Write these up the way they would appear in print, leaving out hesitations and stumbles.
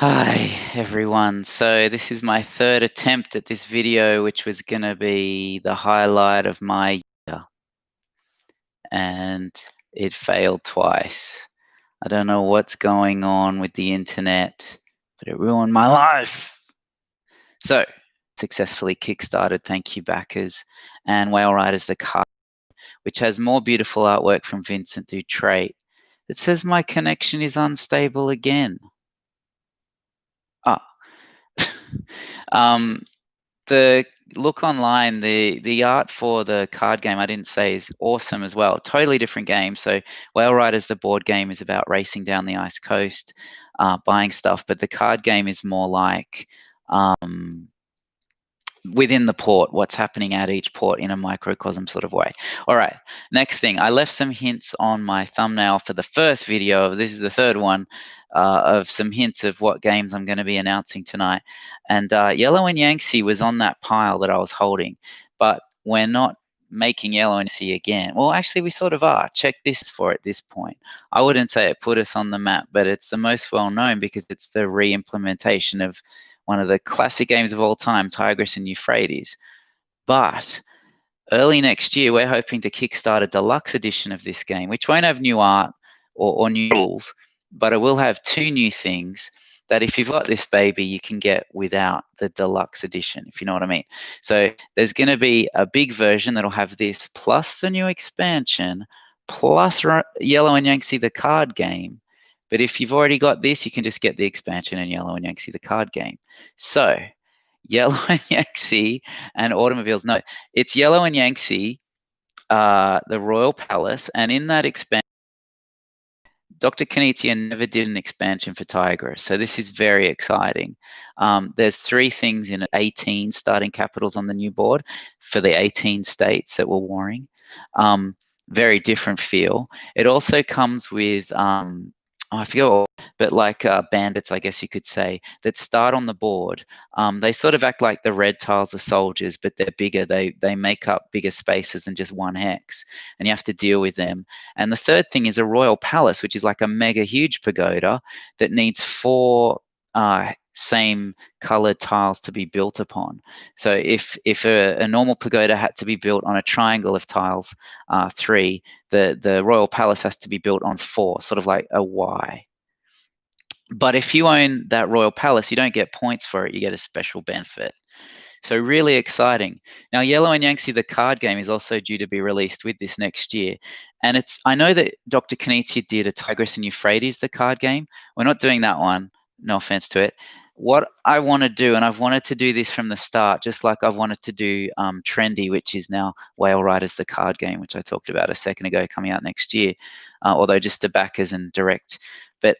Hi everyone. So this is my third attempt at this video, which was going to be the highlight of my year, and it failed twice. I don't know what's going on with the internet, but it ruined my life. So successfully kickstarted. Thank you, backers. And Whale Riders the card, which has more beautiful artwork from Vincent Dutrait. It says my connection is unstable again. Ah. The look online, the art for the card game, I didn't say, is awesome as well. Totally different game. So Whale Riders, the board game, is about racing down the ice coast, buying stuff, but the card game is more like within the port, what's happening at each port in a microcosm sort of way. All right, next thing, I left some hints on my thumbnail for the first video. This is the third one, of some hints of what games I'm going to be announcing tonight. And Yellow and Yangtze was on that pile that I was holding, but we're not making Yellow and Yangtze again. Well, actually, we sort of are. Check this for at this point. I wouldn't say it put us on the map, but it's the most well-known because it's the re-implementation of one of the classic games of all time, Tigris and Euphrates. But early next year, we're hoping to kickstart a deluxe edition of this game, which won't have new art or new rules, but it will have two new things that if you've got this baby, you can get without the deluxe edition, if you know what I mean. So there's going to be a big version that'll have this, plus the new expansion, plus Yellow and Yangtze, the card game. But if you've already got this, you can just get the expansion and Yellow and Yangtze, the card game. So Yellow and Yangtze and Automobiles. No, it's Yellow and Yangtze, the Royal Palace, and in that expansion, Dr. Knizia never did an expansion for Tigris, so this is very exciting. There's three things in it, 18 starting capitals on the new board for the 18 states that were warring. Very different feel. It also comes with, I forget, but like bandits, I guess you could say, that start on the board. They sort of act like the red tiles are soldiers, but they're bigger. They make up bigger spaces than just one hex, and you have to deal with them. And the third thing is a royal palace, which is like a mega huge pagoda that needs four same colored tiles to be built upon. So if a normal pagoda had to be built on a triangle of tiles, 3, the royal palace has to be built on 4, sort of like a Y. But if you own that royal palace, you don't get points for it, you get a special benefit. So really exciting. Now, Yellow and Yangtze, the card game, is also due to be released with this next year. And I know that Dr. Knizia did a Tigris and Euphrates, the card game. We're not doing that one, no offense to it. What I want to do, and I've wanted to do this from the start, just like I've wanted to do Trendy, which is now Whale Riders, the card game, which I talked about a second ago, coming out next year, although just to backers and direct. But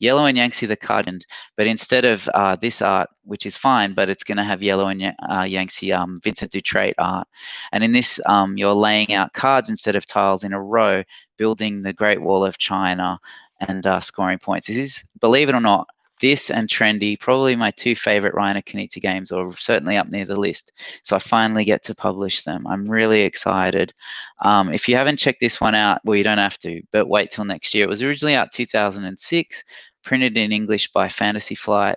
Yellow and Yangtze, the card, but instead of this art, which is fine, but it's going to have Yellow and Yangtze Vincent Dutrait art. And in this, you're laying out cards instead of tiles in a row, building the Great Wall of China and scoring points. This is, believe it or not, this and Trendy, probably my two favorite Reiner Knizia games, or certainly up near the list. So I finally get to publish them. I'm really excited. If you haven't checked this one out, well, you don't have to, but wait till next year. It was originally out 2006, printed in English by Fantasy Flight,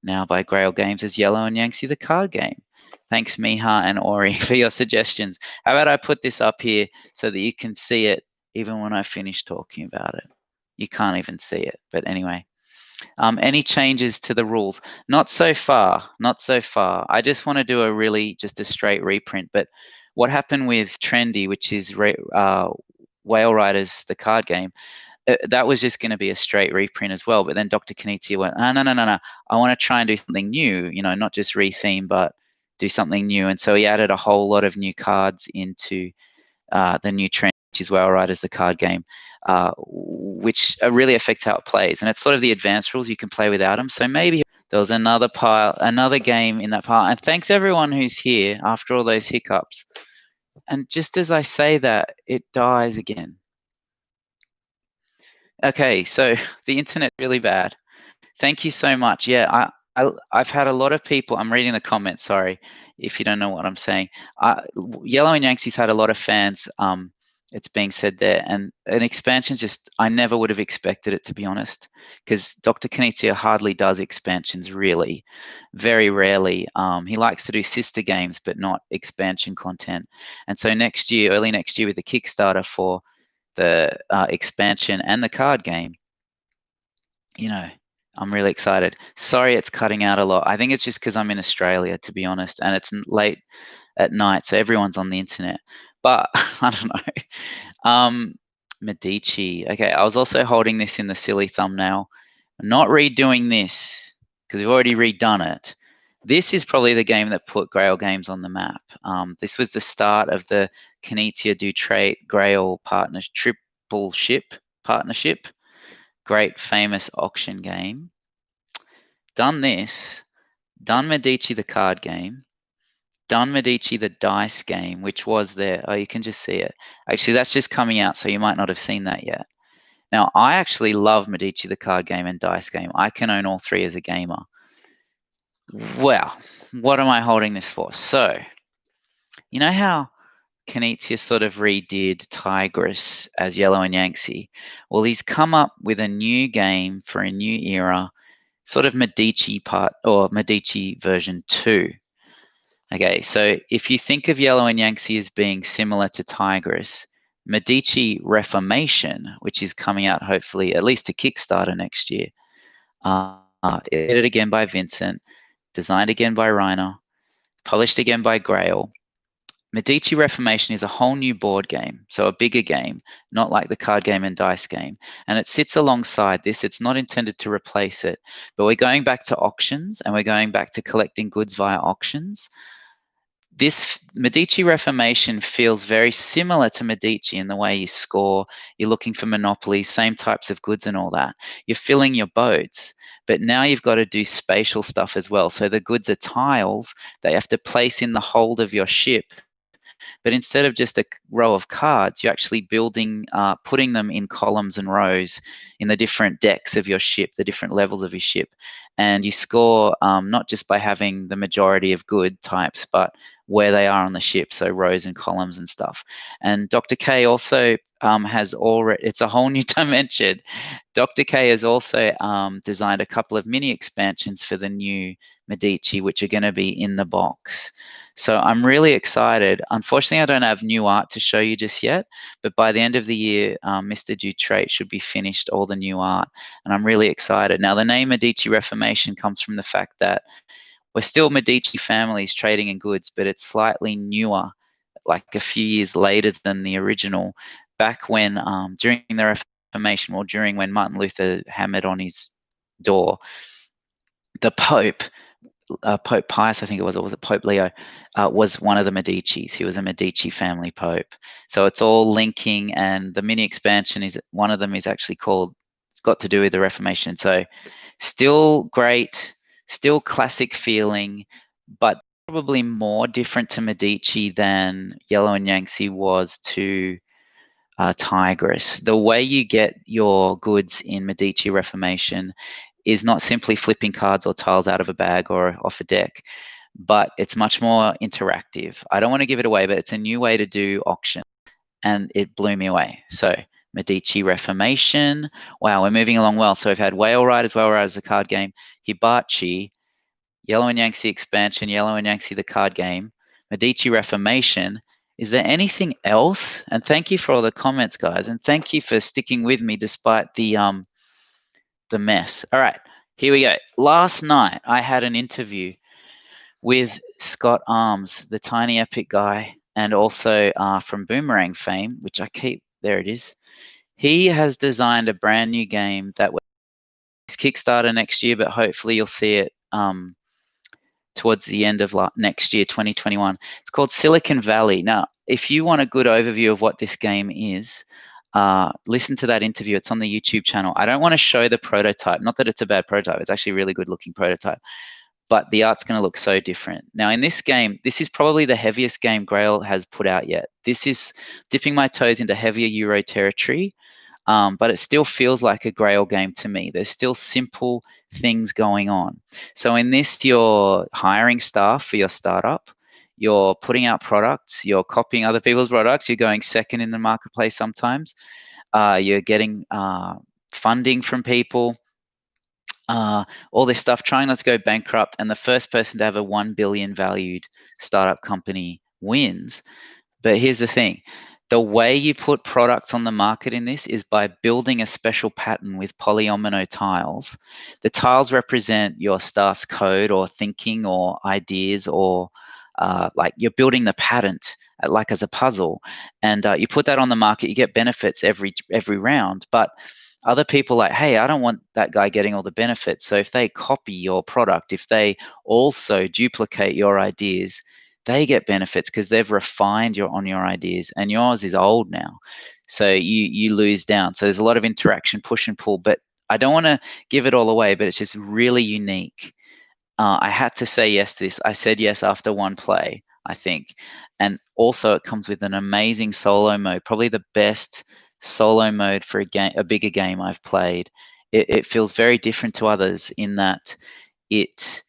now by Grail Games as Yellow and Yangtze, the card game. Thanks, Miha and Ori, for your suggestions. How about I put this up here so that you can see it even when I finish talking about it? You can't even see it, but anyway. Any changes to the rules? Not so far, not so far. I just want to do just a straight reprint, but what happened with Trendy, which is Whale Riders, the card game, that was just going to be a straight reprint as well. But then Dr. Knizia went, no. I want to try and do something new, not just retheme, but do something new. And so he added a whole lot of new cards into the new Trend, which is Whale Riders, the card game, which really affects how it plays. And it's sort of the advanced rules. You can play without them. So maybe there was another game in that pile. And thanks everyone who's here after all those hiccups. And just as I say that, it dies again. Okay, so the internet's really bad. Thank you so much. Yeah, I've had a lot of people. I'm reading the comments. Sorry if you don't know what I'm saying. Yellow and Yangtze's had a lot of fans. it's being said there. And an expansion, just, I never would have expected it, to be honest, because Dr. Knizia hardly does expansions, really. Very rarely. He likes to do sister games, but not expansion content. And so next year, early next year, with the Kickstarter for the expansion and the card game, you know, I'm really excited. Sorry it's cutting out a lot. I think it's just because I'm in Australia, to be honest, and it's late at night, so everyone's on the internet. But I don't know. Medici. Okay, I was also holding this in the silly thumbnail. I'm not redoing this because we've already redone it. This is probably the game that put Grail Games on the map. This was the start of the Knizia do Trade Grail triple ship partnership. Great famous auction game. Done this. Done Medici the card game. Done Medici the dice game, which was there. Oh, you can just see it. Actually, that's just coming out, so you might not have seen that yet. Now, I actually love Medici the card game and dice game. I can own all three as a gamer. Well, what am I holding this for? So, you know how Knizia sort of redid Tigris as Yellow and Yangtze? Well, he's come up with a new game for a new era, sort of Medici version 2. Okay, so if you think of Yellow and Yangtze as being similar to Tigris, Medici Reformation, which is coming out hopefully at least a Kickstarter next year, edited again by Vincent, designed again by Reiner, published again by Grail. Medici Reformation is a whole new board game, so a bigger game, not like the card game and dice game. And it sits alongside this. It's not intended to replace it, but we're going back to auctions and we're going back to collecting goods via auctions. This Medici Reformation feels very similar to Medici in the way you score. You're looking for monopolies, same types of goods and all that. You're filling your boats, but now you've got to do spatial stuff as well. So the goods are tiles that you have to place in the hold of your ship. But instead of just a row of cards, you're actually building, putting them in columns and rows in the different decks of your ship, the different levels of your ship. And you score not just by having the majority of good types, but where they are on the ship, so rows and columns and stuff. And Dr. K also has already, it's a whole new dimension. Dr. K has also designed a couple of mini expansions for the new Medici, which are going to be in the box. So I'm really excited. Unfortunately, I don't have new art to show you just yet, but by the end of the year, Mr. Dutrait should be finished all the new art, and I'm really excited. Now, the name Medici Reformation comes from the fact that we're still Medici families trading in goods, but it's slightly newer, like a few years later than the original, back when, during the Reformation, or during when Martin Luther hammered on his door, the Pope, Pope Pius, I think it was, or was it Pope Leo, was one of the Medicis. He was a Medici family pope. So it's all linking, and the mini expansion is, one of them is actually called, it's got to do with the Reformation. So still great, still classic feeling, but probably more different to Medici than Yellow and Yangtze was to Tigris. The way you get your goods in Medici Reformation is not simply flipping cards or tiles out of a bag or off a deck, but it's much more interactive. I don't want to give it away, but it's a new way to do auction, and it blew me away. So Medici Reformation, wow, we're moving along well. So we've had Whale Riders, the card game, Hibachi, Yellow and Yangtze expansion, Yellow and Yangtze the card game, Medici Reformation. Is there anything else? And thank you for all the comments, guys, and thank you for sticking with me despite the mess. All right, here we go. Last night, I had an interview with Scott Almes, the Tiny Epic guy, and also from Boomerang fame, which I keep, there it is. He has designed a brand new game that will Kickstarter next year, but hopefully you'll see it towards the end of next year, 2021. It's called Silicon Valley. Now, if you want a good overview of what this game is, listen to that interview. It's on the YouTube channel. I don't want to show the prototype. Not that it's a bad prototype. It's actually a really good looking prototype. But the art's going to look so different. Now, in this game, this is probably the heaviest game Grail has put out yet. This is dipping my toes into heavier Euro territory, but it still feels like a Grail game to me. There's still simple things going on. So in this, you're hiring staff for your startup. you're putting out products, you're copying other people's products, you're going second in the marketplace sometimes, you're getting funding from people, all this stuff, trying not to go bankrupt, and the first person to have a 1 billion valued startup company wins. But here's the thing. The way you put products on the market in this is by building a special pattern with polyomino tiles. The tiles represent your staff's code or thinking or ideas, or like you're building the pattern like as a puzzle, and you put that on the market. You get benefits every round, but other people like, hey, I don't want that guy getting all the benefits. So if they copy your product, if they also duplicate your ideas, they get benefits because they've refined your ideas, and yours is old now. So you lose down. So there's a lot of interaction, push and pull, but I don't want to give it all away, but it's just really unique. I had to say yes to this. I said yes after one play, I think. And also it comes with an amazing solo mode, probably the best solo mode for a bigger game I've played. It feels very different to others in that it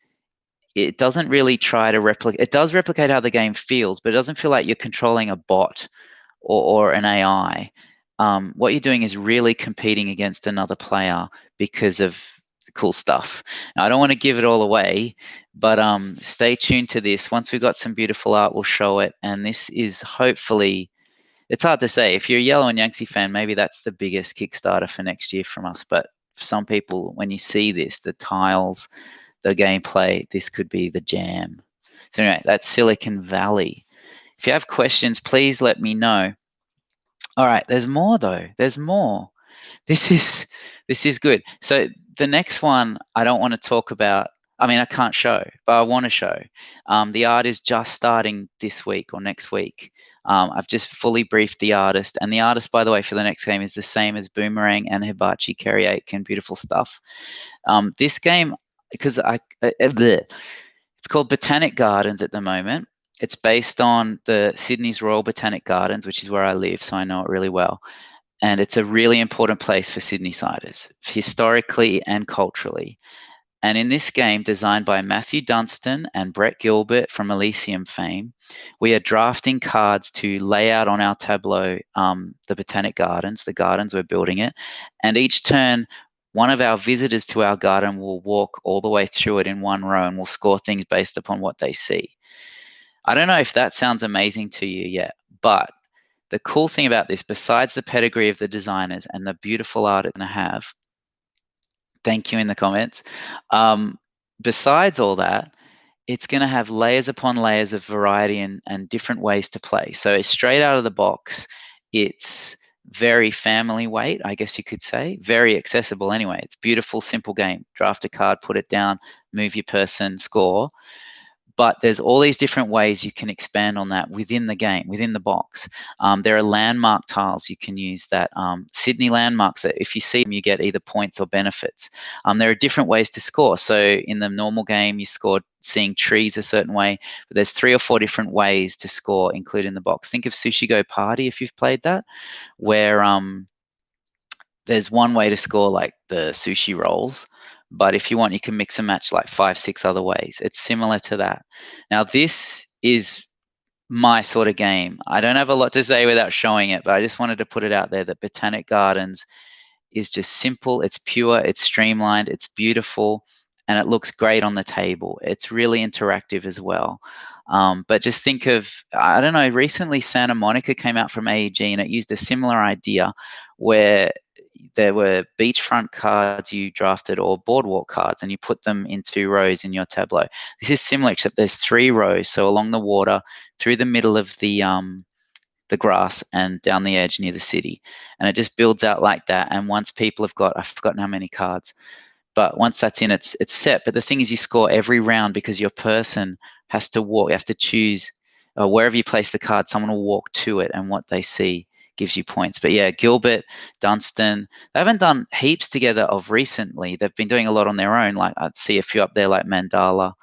doesn't really try to replicate. It does replicate how the game feels, but it doesn't feel like you're controlling a bot or an AI. What you're doing is really competing against another player because of the cool stuff. Now, I don't want to give it all away, but stay tuned to this. Once we've got some beautiful art, we'll show it. And this is hopefully, it's hard to say. If you're a Yellow and Yangtze fan, maybe that's the biggest Kickstarter for next year from us. But for some people, when you see this, the tiles, the gameplay, this could be the jam. So anyway, that's Silicon Valley. If you have questions, please let me know. All right, there's more though. There's more. This is good. So the next one I don't want to talk about. I mean, I can't show, but I want to show. The art is just starting this week or next week. I've just fully briefed the artist, and the artist, by the way, for the next game is the same as Boomerang and Hibachi Kerry Aitken. Beautiful stuff. This game, because it's called Botanic Gardens at the moment. It's based on the Sydney's Royal Botanic Gardens, which is where I live, so I know it really well. And it's a really important place for Sydney-siders, historically and culturally. And in this game, designed by Matthew Dunstan and Brett Gilbert from Elysium fame, we are drafting cards to lay out on our tableau the Botanic Gardens, the gardens we're building it. And each turn, one of our visitors to our garden will walk all the way through it in one row, and will score things based upon what they see. I don't know if that sounds amazing to you yet, but the cool thing about this, besides the pedigree of the designers and the beautiful art it's going to have, thank you in the comments, besides all that, it's going to have layers upon layers of variety and different ways to play. So it's straight out of the box. It's very family weight, I guess you could say, very accessible anyway. It's beautiful, simple game. Draft a card, put it down, move your person, score. But there's all these different ways you can expand on that within the game, within the box. There are landmark tiles you can use, that Sydney landmarks that if you see them, you get either points or benefits. There are different ways to score. So in the normal game, you scored seeing trees a certain way, but there's 3 or 4 different ways to score included in the box. Think of Sushi Go Party if you've played that, where there's one way to score like the sushi rolls, but if you want, you can mix and match like 5, 6 other ways. It's similar to that. Now, this is my sort of game. I don't have a lot to say without showing it, but I just wanted to put it out there that Botanic Gardens is just simple, it's pure, it's streamlined, it's beautiful, and it looks great on the table. It's really interactive as well. But just think of, I don't know, recently Santa Monica came out from AEG, and it used a similar idea where there were beachfront cards you drafted or boardwalk cards, and you put them in 2 rows in your tableau. This is similar, except there's 3 rows. So along the water, through the middle of the grass, and down the edge near the city. And it just builds out like that. And once people have got, I've forgotten how many cards, but once that's in, it's set. But the thing is, you score every round because your person has to walk. You have to choose wherever you place the card, someone will walk to it, and what they see gives you points. But yeah, Gilbert, Dunstan, they haven't done heaps together of recently. They've been doing a lot on their own. Like I see a few up there like Mandala.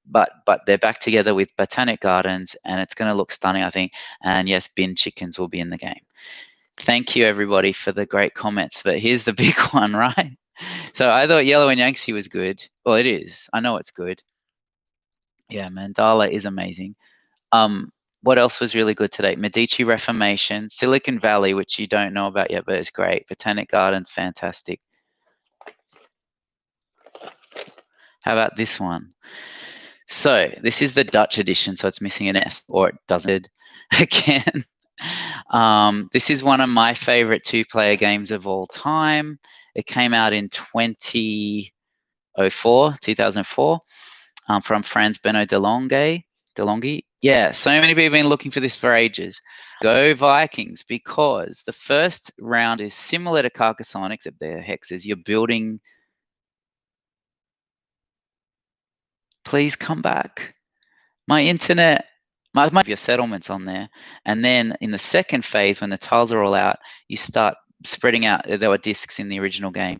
But they're back together with Botanic Gardens, and it's going to look stunning, I think. And yes, bin chickens will be in the game. Thank you, everybody, for the great comments. But here's the big one, right? So I thought Yellow and Yangtze was good. Well, it is. I know it's good. Yeah, mandala is amazing. What else was really good today? Medici Reformation, Silicon Valley, which you don't know about yet, but it's great. Botanic Gardens, fantastic. How about this one? So this is the Dutch edition, so it's missing an S, or it doesn't again. This is one of my favorite two-player games of all time. It came out in 2004, from Franz-Benno Delonge. Yeah, so many people have been looking for this for ages. Go Vikings, because the first round is similar to Carcassonne, except they're hexes. You're building. Please come back. My internet. My your settlements on there. And then in the second phase, when the tiles are all out, you start spreading out. There were discs in the original game.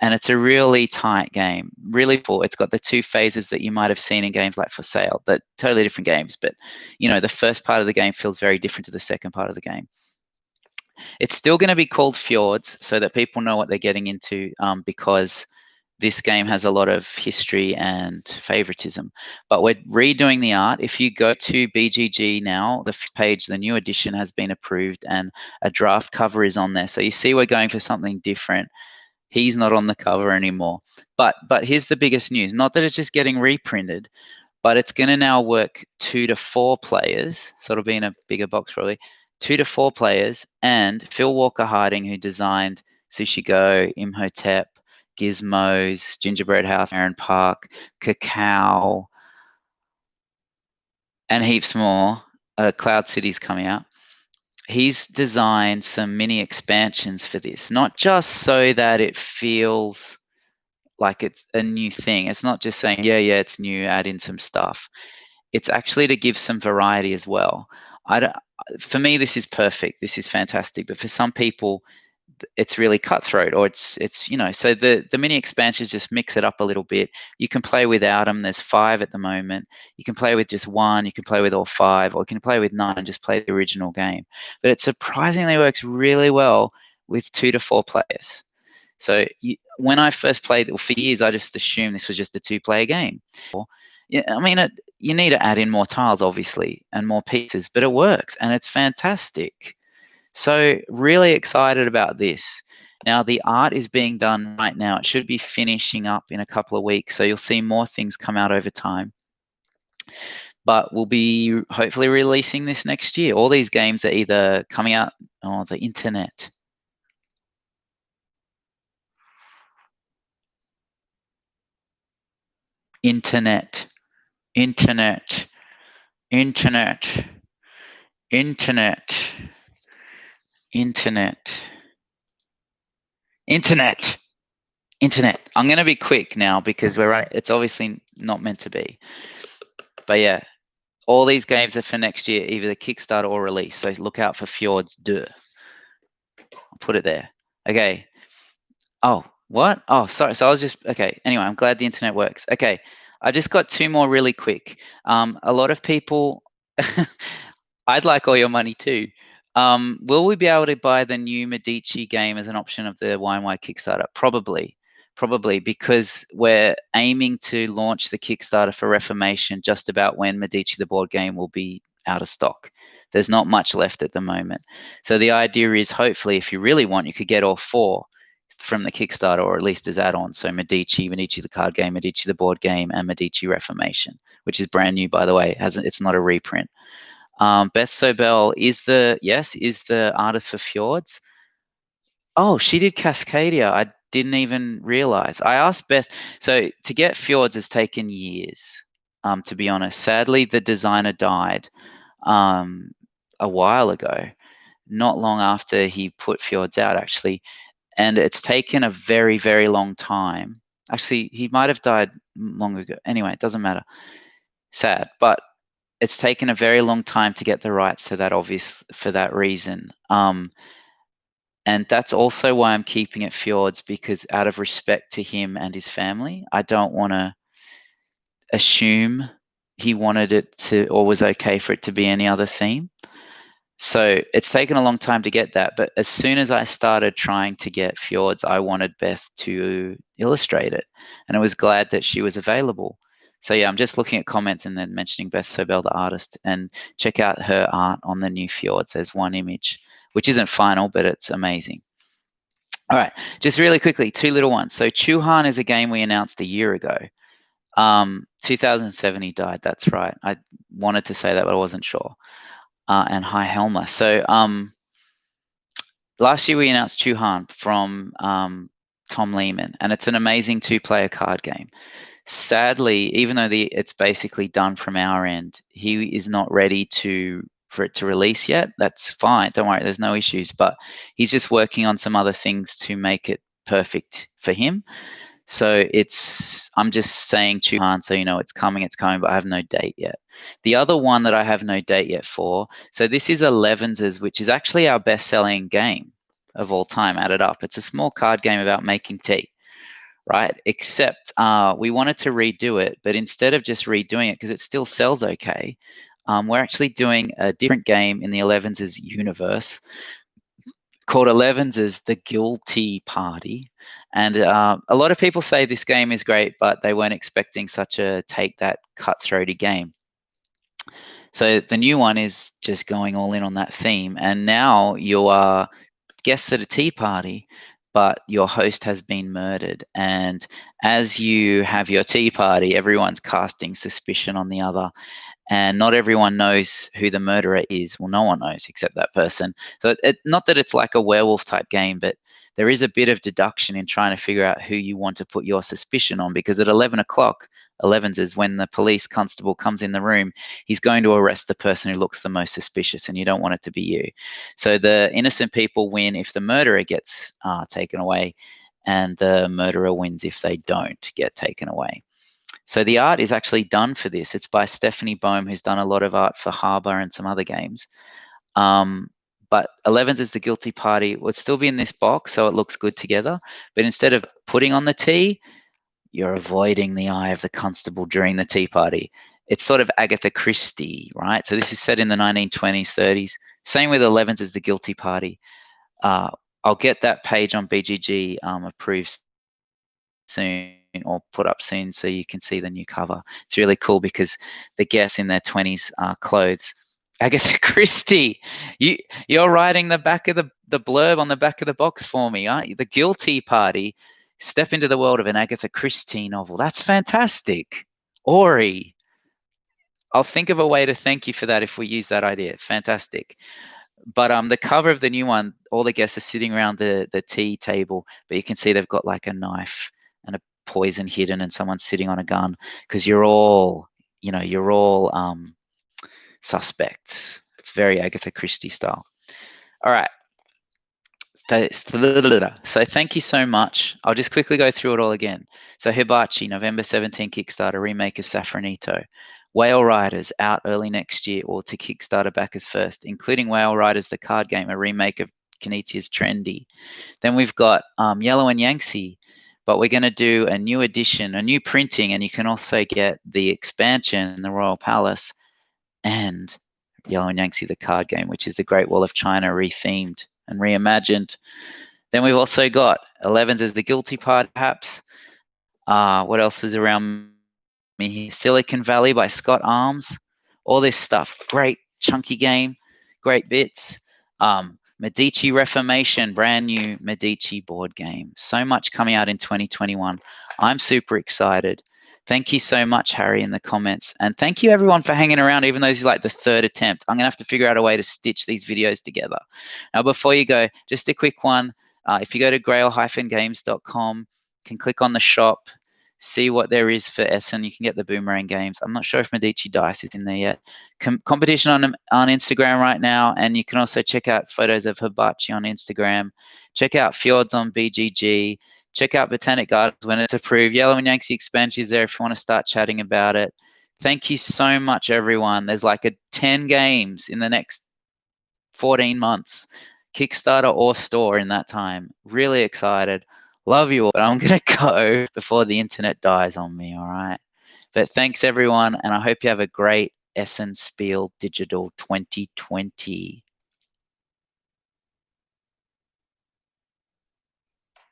And it's a really tight game, really full. It's got the two phases that you might have seen in games like For Sale, but totally different games. But, the first part of the game feels very different to the second part of the game. It's still going to be called Fjords so that people know what they're getting into, because this game has a lot of history and favoritism. But we're redoing the art. If you go to BGG now, the page, the new edition has been approved and a draft cover is on there. So you see we're going for something different. He's not on the cover anymore. But here's the biggest news. Not that it's just getting reprinted, but it's going to now work 2 to 4 players. So it'll be in a bigger box probably. 2 to 4 players, and Phil Walker Harding, who designed Sushi Go, Imhotep, Gizmos, Gingerbread House, Aaron Park, Cacao, and heaps more. Cloud City's coming out. He's designed some mini expansions for this, not just so that it feels like it's a new thing. It's not just saying, yeah, it's new, add in some stuff. It's actually to give some variety as well. For me, this is perfect. This is fantastic. But for some people, it's really cutthroat, or it's so the mini expansions just mix it up a little bit. You can play without them. There's 5 at the moment. You can play with just 1, you can play with all 5, or you can play with 9 and just play the original game. But it surprisingly works really well with 2 to 4 players. So when I first played it, for years, I just assumed this was just a 2-player game. Yeah, I mean, you need to add in more tiles, obviously, and more pieces, but it works and it's fantastic. So really excited about this. Now, the art is being done right now. It should be finishing up in a couple of weeks, so you'll see more things come out over time. But we'll be hopefully releasing this next year. All these games are either coming out on the internet. Internet. Internet. Internet. Internet. Internet. Internet. Internet. I'm going to be quick now because we're right. It's obviously not meant to be. But yeah, all these games are for next year, either the Kickstarter or release. So look out for Fjords 2. I'll put it there. Okay. Oh, what? Oh, sorry. So I was just, okay. Anyway, I'm glad the internet works. Okay. I just got 2 more really quick. A lot of people, I'd like all your money too. Will we be able to buy the new Medici game as an option of the YY Kickstarter? Probably, because we're aiming to launch the Kickstarter for Reformation just about when Medici the board game will be out of stock. There's not much left at the moment. So the idea is, hopefully, if you really want, you could get all 4 from the Kickstarter, or at least as add-ons. So Medici the card game, Medici the board game, and Medici Reformation, which is brand new, by the way. It's not a reprint. Beth Sobel is the artist for Fjords. Oh, she did Cascadia. I didn't even realize. I asked Beth. So to get Fjords has taken years, to be honest. Sadly, the designer died a while ago, not long after he put Fjords out, actually. And it's taken a very, very long time. Actually, he might have died long ago. Anyway, it doesn't matter. Sad. But it's taken a very long time to get the rights to that, obvious for that reason. And that's also why I'm keeping it Fjords, because out of respect to him and his family, I don't want to assume he wanted it to, or was okay for it to be any other theme. So it's taken a long time to get that. But as soon as I started trying to get Fjords, I wanted Beth to illustrate it. And I was glad that she was available. So yeah, I'm just looking at comments and then mentioning Beth Sobel, the artist, and check out her art on the new Fjords. There's one image, which isn't final, but it's amazing. All right, just really quickly, two little ones. So Chu Han is a game we announced a year ago. 2007 he died, that's right. I wanted to say that, but I wasn't sure. And hi Helma. So last year we announced Chu Han from Tom Lehmann, and it's an amazing two-player card game. Sadly, even though it's basically done from our end, he is not ready for it to release yet. That's fine. Don't worry. There's no issues. But he's just working on some other things to make it perfect for him. So I'm just saying Chu Han, so you know it's coming, but I have no date yet. The other one that I have no date yet for, so this is Elevenses, which is actually our best-selling game of all time, added up. It's a small card game about making tea, right? Except we wanted to redo it, but instead of just redoing it, because it still sells okay, we're actually doing a different game in the Elevenses universe called Elevenses The Guilty Party. And a lot of people say this game is great, but they weren't expecting such a take that cutthroaty game. So the new one is just going all in on that theme. And now you are guests at a tea party, but your host has been murdered. And as you have your tea party, everyone's casting suspicion on the other. And not everyone knows who the murderer is. Well, no one knows except that person. So not that it's like a werewolf type game, but there is a bit of deduction in trying to figure out who you want to put your suspicion on, because at 11 o'clock, 11's is when the police constable comes in the room, he's going to arrest the person who looks the most suspicious, and you don't want it to be you. So the innocent people win if the murderer gets taken away, and the murderer wins if they don't get taken away. So the art is actually done for this. It's by Stephanie Bohm, who's done a lot of art for Harbour and some other games. But Elevenses The Guilty Party would still be in this box, so it looks good together. But instead of putting on the tea, you're avoiding the eye of the constable during the tea party. It's sort of Agatha Christie, right? So this is set in the 1920s, 30s. Same with Elevenses The Guilty Party. I'll get that page on BGG approved soon, or put up soon, so you can see the new cover. It's really cool because the guests in their 20s clothes. Agatha Christie, you're writing the back of the blurb on the back of the box for me, aren't you? The Guilty Party. Step into the world of an Agatha Christie novel. That's fantastic. Ori, I'll think of a way to thank you for that if we use that idea. Fantastic. But the cover of the new one, all the guests are sitting around the tea table, but you can see they've got like a knife and a poison hidden, and someone's sitting on a gun, because you're all suspects. It's very Agatha Christie style. All right. So thank you so much. I'll just quickly go through it all again. So Hibachi, November 17 Kickstarter, remake of Safranito. Whale Riders out early next year, or to Kickstarter backers first, including Whale Riders, the card game, a remake of Knizia's Trendy. Then we've got Yellow and Yangtze, but we're going to do a new edition, a new printing, and you can also get the expansion, the Royal Palace, and Yellow and Yangtze, the card game, which is the Great Wall of China rethemed and reimagined. Then we've also got Elevenses The Guilty Party, perhaps. What else is around me here? Silicon Valley by Scott Almes. All this stuff. Great chunky game. Great bits. Medici Reformation, brand new Medici board game. So much coming out in 2021. I'm super excited. Thank you so much, Harry, in the comments. And thank you, everyone, for hanging around, even though this is like the third attempt. I'm going to have to figure out a way to stitch these videos together. Now, before you go, just a quick one. If you go to grail-games.com, you can click on the shop, see what there is for Essen. You can get the Boomerang games. I'm not sure if Medici Dice is in there yet. Competition on Instagram right now, and you can also check out photos of Hibachi on Instagram. Check out Fjords on BGG. Check out Botanic Gardens when it's approved. Yellow and Yangtze expansion is there if you want to start chatting about it. Thank you so much, everyone. There's like 10 games in the next 14 months, Kickstarter or store in that time. Really excited. Love you all. But I'm going to go before the internet dies on me, all right? But thanks, everyone, and I hope you have a great Essen Spiel Digital 2020.